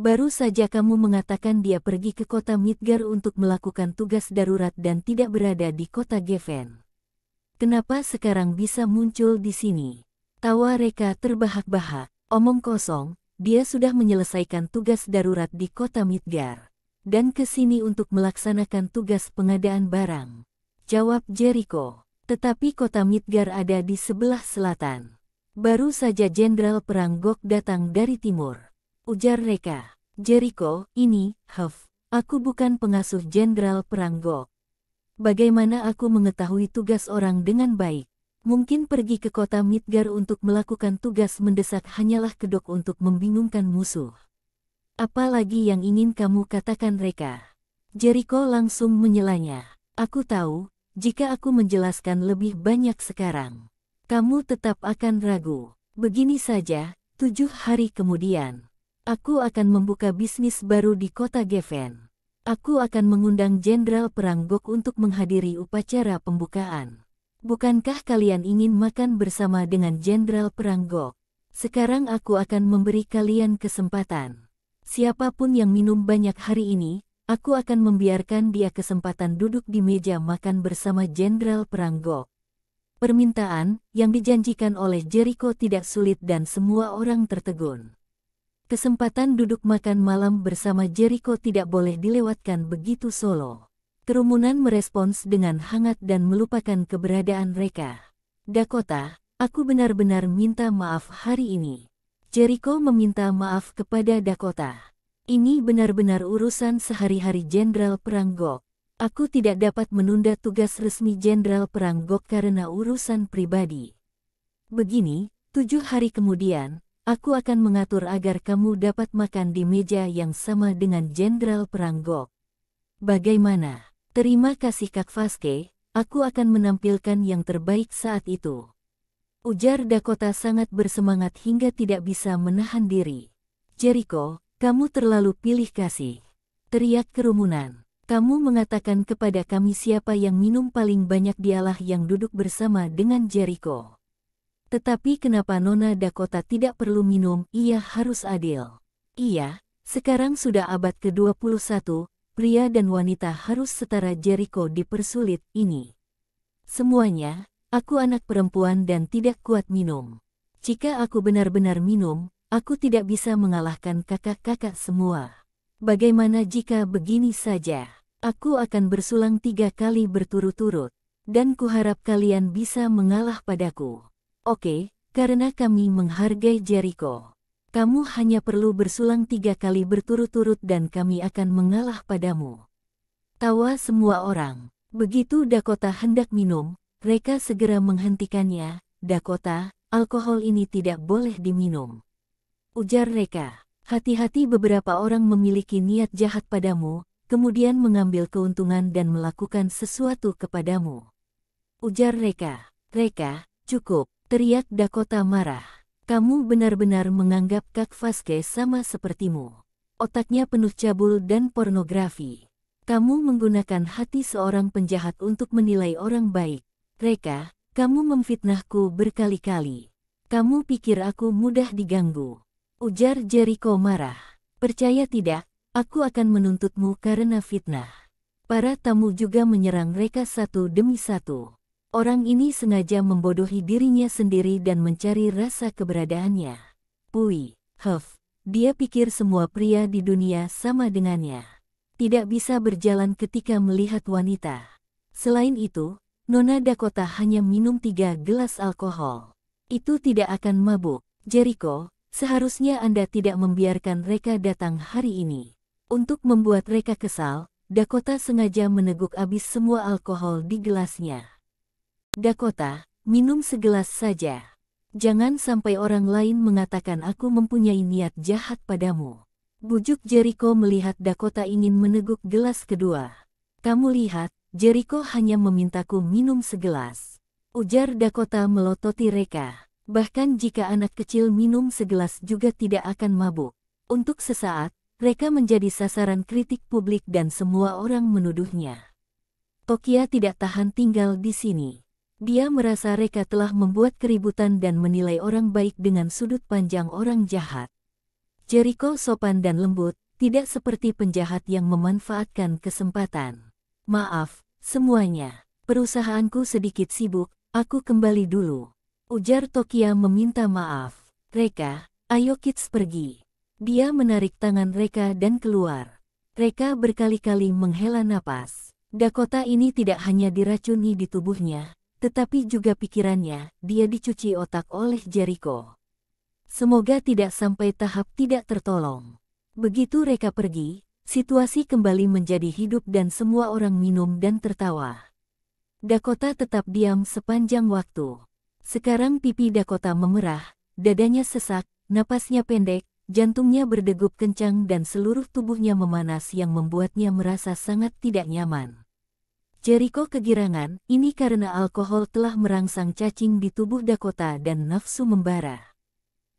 Baru saja kamu mengatakan dia pergi ke kota Midgar untuk melakukan tugas darurat dan tidak berada di kota Geffen. Kenapa sekarang bisa muncul di sini? Tawa Reka terbahak-bahak. Omong kosong, dia sudah menyelesaikan tugas darurat di kota Midgar. Dan ke sini untuk melaksanakan tugas pengadaan barang. Jawab Jericho. Tetapi kota Midgar ada di sebelah selatan. Baru saja Jenderal Perang Gok datang dari timur. Ujar Reka. Jericho, aku bukan pengasuh Jenderal Perang Gok. Bagaimana aku mengetahui tugas orang dengan baik? Mungkin pergi ke kota Midgar untuk melakukan tugas mendesak hanyalah kedok untuk membingungkan musuh. Apalagi yang ingin kamu katakan Reka? Jericho langsung menyelanya. Aku tahu, jika aku menjelaskan lebih banyak sekarang, kamu tetap akan ragu. Begini saja, 7 hari kemudian. Aku akan membuka bisnis baru di kota Geffen. Aku akan mengundang Jenderal Perang Gok untuk menghadiri upacara pembukaan. Bukankah kalian ingin makan bersama dengan Jenderal Perang Gok? Sekarang aku akan memberi kalian kesempatan. Siapapun yang minum banyak hari ini, aku akan membiarkan dia kesempatan duduk di meja makan bersama Jenderal Perang Gok. Permintaan yang dijanjikan oleh Jericho tidak sulit dan semua orang tertegun. Kesempatan duduk makan malam bersama Jericho tidak boleh dilewatkan begitu solo. Kerumunan merespons dengan hangat dan melupakan keberadaan Reka. Dakota, aku benar-benar minta maaf hari ini. Jericho meminta maaf kepada Dakota. Ini benar-benar urusan sehari-hari Jenderal Perang Gok. Aku tidak dapat menunda tugas resmi Jenderal Perang Gok karena urusan pribadi. Begini, 7 hari kemudian, aku akan mengatur agar kamu dapat makan di meja yang sama dengan Jenderal Perang Gok. Bagaimana? Terima kasih Kak Vaske, aku akan menampilkan yang terbaik saat itu. Ujar Dakota sangat bersemangat hingga tidak bisa menahan diri. Jericho, kamu terlalu pilih kasih. Teriak kerumunan. Kamu mengatakan kepada kami siapa yang minum paling banyak dialah yang duduk bersama dengan Jericho. Tetapi kenapa Nona Dakota tidak perlu minum? Ia harus adil. Iya, sekarang sudah abad ke-21, pria dan wanita harus setara. Jericho dipersulit ini. Semuanya, aku anak perempuan dan tidak kuat minum. Jika aku benar-benar minum, aku tidak bisa mengalahkan kakak-kakak semua. Bagaimana jika begini saja? Aku akan bersulang 3 kali berturut-turut, dan kuharap kalian bisa mengalah padaku. Oke, karena kami menghargai Jericho. Kamu hanya perlu bersulang 3 kali berturut-turut dan kami akan mengalah padamu. Tawa semua orang. Begitu Dakota hendak minum, Reka segera menghentikannya. Dakota, alkohol ini tidak boleh diminum. Ujar Reka. Hati-hati, beberapa orang memiliki niat jahat padamu, kemudian mengambil keuntungan dan melakukan sesuatu kepadamu. Ujar Reka. Reka, cukup. Teriak Dakota marah. Kamu benar-benar menganggap Kak Vaske sama sepertimu. Otaknya penuh cabul dan pornografi. Kamu menggunakan hati seorang penjahat untuk menilai orang baik. Reka, kamu memfitnahku berkali-kali. Kamu pikir aku mudah diganggu? Ujar Jericho marah. Percaya tidak, aku akan menuntutmu karena fitnah. Para tamu juga menyerang Reka satu demi satu. Orang ini sengaja membodohi dirinya sendiri dan mencari rasa keberadaannya. Dia pikir semua pria di dunia sama dengannya. Tidak bisa berjalan ketika melihat wanita. Selain itu, Nona Dakota hanya minum 3 gelas alkohol. Itu tidak akan mabuk. Jericho, seharusnya Anda tidak membiarkan Reka datang hari ini. Untuk membuat Reka kesal, Dakota sengaja meneguk habis semua alkohol di gelasnya. Dakota, minum segelas saja. Jangan sampai orang lain mengatakan aku mempunyai niat jahat padamu. Bujuk Jericho melihat Dakota ingin meneguk gelas kedua. Kamu lihat, Jericho hanya memintaku minum segelas. Ujar Dakota melototi Reka. Bahkan jika anak kecil minum segelas juga tidak akan mabuk. Untuk sesaat, Reka menjadi sasaran kritik publik dan semua orang menuduhnya. Tokia tidak tahan tinggal di sini. Dia merasa Reka telah membuat keributan dan menilai orang baik dengan sudut pandang orang jahat. Jericho sopan dan lembut, tidak seperti penjahat yang memanfaatkan kesempatan. Maaf, semuanya. Perusahaanku sedikit sibuk, aku kembali dulu. Ujar Tokia meminta maaf. Reka, ayo kids pergi. Dia menarik tangan Reka dan keluar. Reka berkali-kali menghela napas. Dakota ini tidak hanya diracuni di tubuhnya, tetapi juga pikirannya, dia dicuci otak oleh Jericho. Semoga tidak sampai tahap tidak tertolong. Begitu Reka pergi, situasi kembali menjadi hidup dan semua orang minum dan tertawa. Dakota tetap diam sepanjang waktu. Sekarang pipi Dakota memerah, dadanya sesak, napasnya pendek, jantungnya berdegup kencang dan seluruh tubuhnya memanas yang membuatnya merasa sangat tidak nyaman. Jericho kegirangan, ini karena alkohol telah merangsang cacing di tubuh Dakota dan nafsu membara.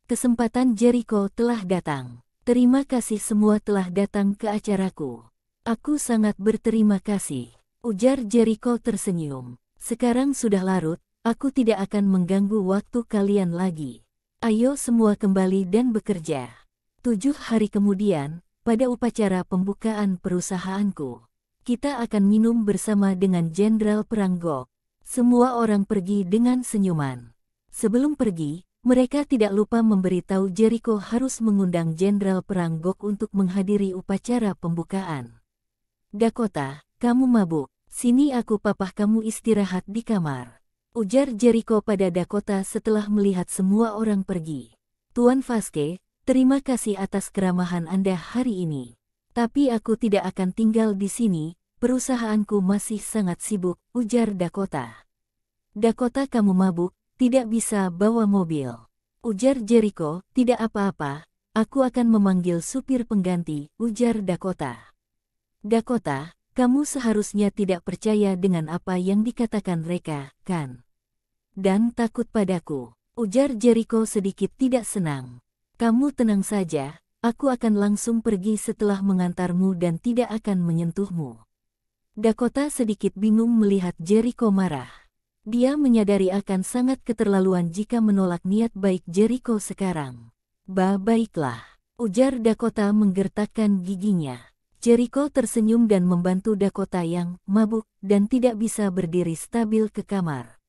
Kesempatan Jericho telah datang. Terima kasih semua telah datang ke acaraku. Aku sangat berterima kasih. Ujar Jericho tersenyum. Sekarang sudah larut, aku tidak akan mengganggu waktu kalian lagi. Ayo semua kembali dan bekerja. 7 hari kemudian, pada upacara pembukaan perusahaanku, kita akan minum bersama dengan Jenderal Perang Gok. Semua orang pergi dengan senyuman. Sebelum pergi, mereka tidak lupa memberitahu Jericho harus mengundang Jenderal Perang Gok untuk menghadiri upacara pembukaan. Dakota, kamu mabuk. Sini aku papah kamu istirahat di kamar. Ujar Jericho pada Dakota setelah melihat semua orang pergi. Tuan Vasquez, terima kasih atas keramahan Anda hari ini. Tapi aku tidak akan tinggal di sini, perusahaanku masih sangat sibuk, ujar Dakota. Dakota kamu mabuk, tidak bisa bawa mobil. Ujar Jericho, tidak apa-apa, aku akan memanggil supir pengganti, ujar Dakota. Dakota, kamu seharusnya tidak percaya dengan apa yang dikatakan Reka, kan? Dan takut padaku, ujar Jericho sedikit tidak senang. Kamu tenang saja, aku akan langsung pergi setelah mengantarmu dan tidak akan menyentuhmu. Dakota sedikit bingung melihat Jericho marah. Dia menyadari akan sangat keterlaluan jika menolak niat baik Jericho sekarang. Baiklah, ujar Dakota menggertakkan giginya. Jericho tersenyum dan membantu Dakota yang mabuk dan tidak bisa berdiri stabil ke kamar.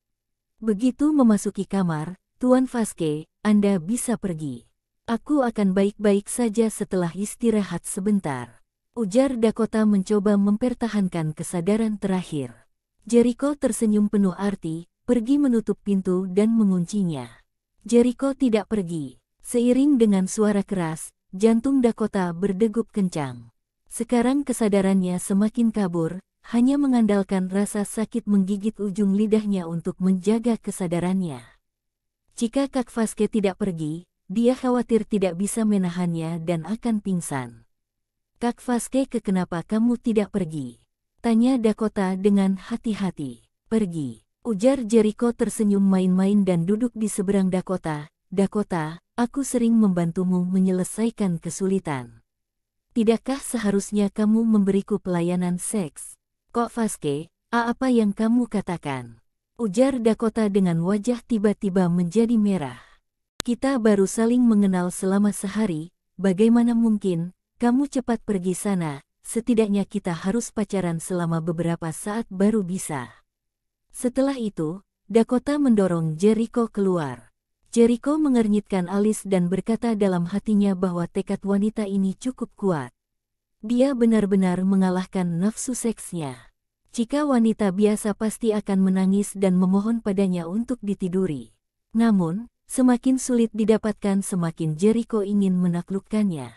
Begitu memasuki kamar, Tuan Vasquez, Anda bisa pergi. Aku akan baik-baik saja setelah istirahat sebentar. Ujar Dakota mencoba mempertahankan kesadaran terakhir. Jericho tersenyum penuh arti, pergi menutup pintu dan menguncinya. Jericho tidak pergi. Seiring dengan suara keras, jantung Dakota berdegup kencang. Sekarang kesadarannya semakin kabur, hanya mengandalkan rasa sakit menggigit ujung lidahnya untuk menjaga kesadarannya. Jika Kak Vasquez tidak pergi, dia khawatir tidak bisa menahannya dan akan pingsan. Kak Vasquez, kenapa kamu tidak pergi? Tanya Dakota dengan hati-hati. Pergi, ujar Jericho tersenyum main-main dan duduk di seberang Dakota. Dakota, aku sering membantumu menyelesaikan kesulitan. Tidakkah seharusnya kamu memberiku pelayanan seks? Kok Vasquez, apa yang kamu katakan? Ujar Dakota dengan wajah tiba-tiba menjadi merah. Kita baru saling mengenal selama sehari, bagaimana mungkin kamu cepat pergi sana? Setidaknya kita harus pacaran selama beberapa saat baru bisa. Setelah itu, Dakota mendorong Jericho keluar. Jericho mengernyitkan alis dan berkata dalam hatinya bahwa tekad wanita ini cukup kuat. Dia benar-benar mengalahkan nafsu seksnya. Jika wanita biasa pasti akan menangis dan memohon padanya untuk ditiduri. Namun, semakin sulit didapatkan semakin Jericho ingin menaklukkannya.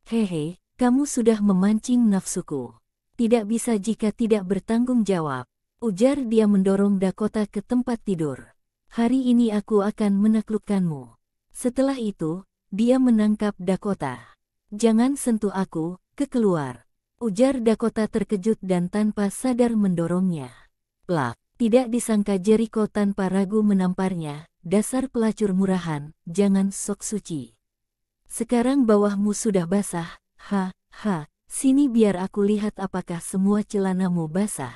Hehe. Kamu sudah memancing nafsuku. Tidak bisa jika tidak bertanggung jawab. Ujar dia mendorong Dakota ke tempat tidur. Hari ini aku akan menaklukkanmu. Setelah itu, dia menangkap Dakota. Jangan sentuh aku, keluar. Ujar Dakota terkejut dan tanpa sadar mendorongnya. Plak, tidak disangka Jericho tanpa ragu menamparnya. Dasar pelacur murahan, jangan sok suci. Sekarang bawahmu sudah basah. Sini biar aku lihat apakah semua celanamu basah.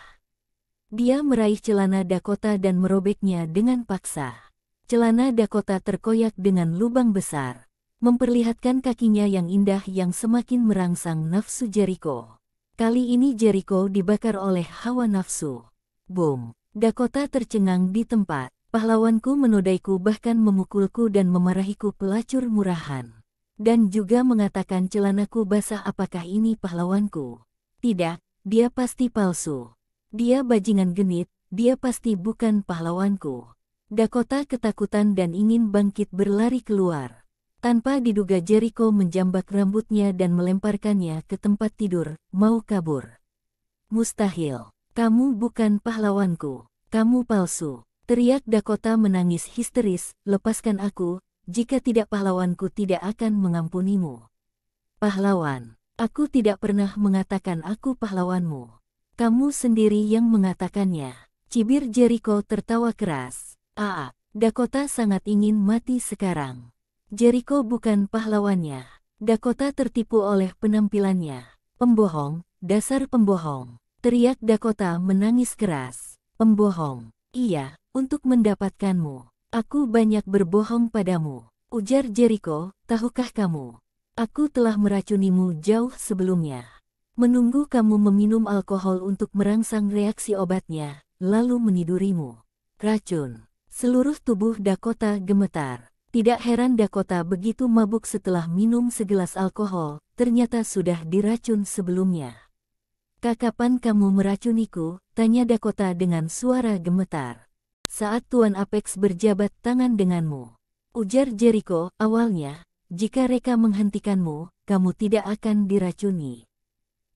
Dia meraih celana Dakota dan merobeknya dengan paksa. Celana Dakota terkoyak dengan lubang besar. memperlihatkan kakinya yang indah yang semakin merangsang nafsu Jericho. Kali ini Jericho dibakar oleh hawa nafsu. Boom! Dakota tercengang di tempat. Pahlawanku menodaiku bahkan memukulku dan memarahiku pelacur murahan. Dan juga mengatakan celanaku basah. Apakah ini pahlawanku? Tidak, dia pasti palsu. Dia bajingan genit, dia pasti bukan pahlawanku. Dakota ketakutan dan ingin bangkit berlari keluar. Tanpa diduga Jericho menjambak rambutnya dan melemparkannya ke tempat tidur, mau kabur. Mustahil, kamu bukan pahlawanku, kamu palsu. Teriak Dakota menangis histeris, lepaskan aku, jika tidak pahlawanku tidak akan mengampunimu. Pahlawan, aku tidak pernah mengatakan aku pahlawanmu. Kamu sendiri yang mengatakannya. Cibir Jericho tertawa keras. Dakota sangat ingin mati sekarang. Jericho bukan pahlawannya. Dakota tertipu oleh penampilannya. Pembohong, dasar pembohong. Teriak Dakota menangis keras. Pembohong. Iya, untuk mendapatkanmu. Aku banyak berbohong padamu. Ujar Jericho, tahukah kamu? Aku telah meracunimu jauh sebelumnya. Menunggu kamu meminum alkohol untuk merangsang reaksi obatnya, lalu menidurimu. Racun. Seluruh tubuh Dakota gemetar. Tidak heran Dakota begitu mabuk setelah minum segelas alkohol, ternyata sudah diracun sebelumnya. Kapan kamu meracuniku? Tanya Dakota dengan suara gemetar. Saat Tuan Apex berjabat tangan denganmu. Ujar Jericho, awalnya, jika Reka menghentikanmu, kamu tidak akan diracuni.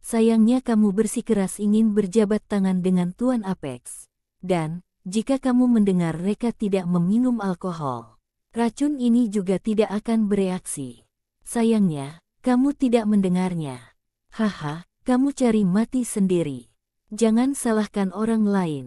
Sayangnya kamu bersikeras ingin berjabat tangan dengan Tuan Apex. Dan, jika kamu mendengar Reka tidak meminum alkohol, racun ini juga tidak akan bereaksi. Sayangnya, kamu tidak mendengarnya. Haha, kamu cari mati sendiri. Jangan salahkan orang lain.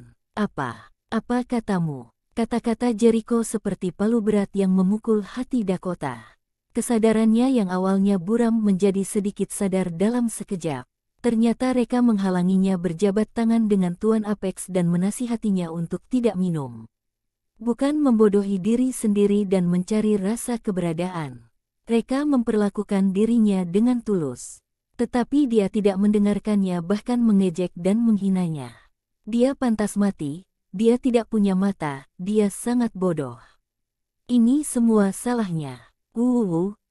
Apa katamu? Kata-kata Jericho seperti palu berat yang memukul hati Dakota. Kesadarannya yang awalnya buram menjadi sedikit sadar dalam sekejap. Ternyata Reka menghalanginya berjabat tangan dengan Tuan Apex dan menasihatinya untuk tidak minum. Bukan membodohi diri sendiri dan mencari rasa keberadaan. Reka memperlakukan dirinya dengan tulus. Tetapi dia tidak mendengarkannya bahkan mengejek dan menghinanya. Dia pantas mati, dia tidak punya mata, dia sangat bodoh. Ini semua salahnya.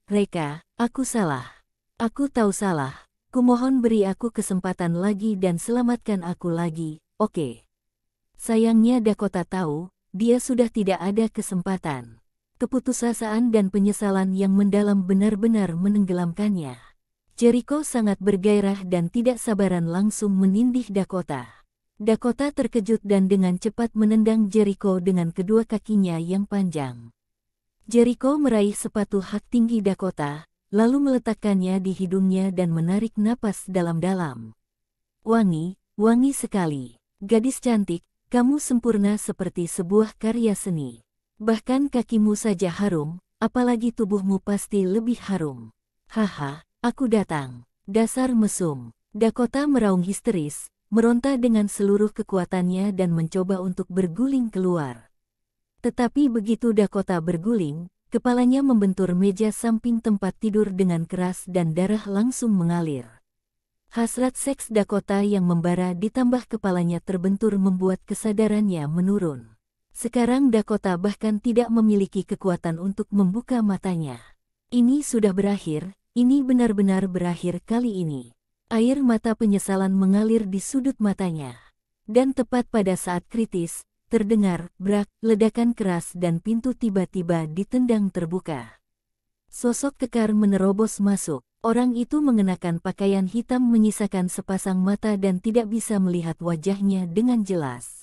Reka, aku salah. Aku tahu salah. Kumohon beri aku kesempatan lagi dan selamatkan aku lagi, oke? Sayangnya Dakota tahu, dia sudah tidak ada kesempatan. Keputusasaan dan penyesalan yang mendalam benar-benar menenggelamkannya. Jericho sangat bergairah dan tidak sabaran langsung menindih Dakota. Dakota terkejut dan dengan cepat menendang Jericho dengan kedua kakinya yang panjang. Jericho meraih sepatu hak tinggi Dakota, lalu meletakkannya di hidungnya dan menarik napas dalam-dalam. Wangi sekali. Gadis cantik, kamu sempurna seperti sebuah karya seni. Bahkan kakimu saja harum, apalagi tubuhmu pasti lebih harum. Haha, aku datang. Dasar mesum. Dakota meraung histeris, meronta dengan seluruh kekuatannya dan mencoba untuk berguling keluar. Tetapi begitu Dakota berguling, kepalanya membentur meja samping tempat tidur dengan keras dan darah langsung mengalir. Hasrat seks Dakota yang membara ditambah kepalanya terbentur membuat kesadarannya menurun. Sekarang Dakota bahkan tidak memiliki kekuatan untuk membuka matanya. Ini sudah berakhir, ini benar-benar berakhir kali ini. Air mata penyesalan mengalir di sudut matanya. Dan tepat pada saat kritis, terdengar, brak, ledakan keras dan pintu tiba-tiba ditendang terbuka. Sosok kekar menerobos masuk. Orang itu mengenakan pakaian hitam menyisakan sepasang mata dan tidak bisa melihat wajahnya dengan jelas.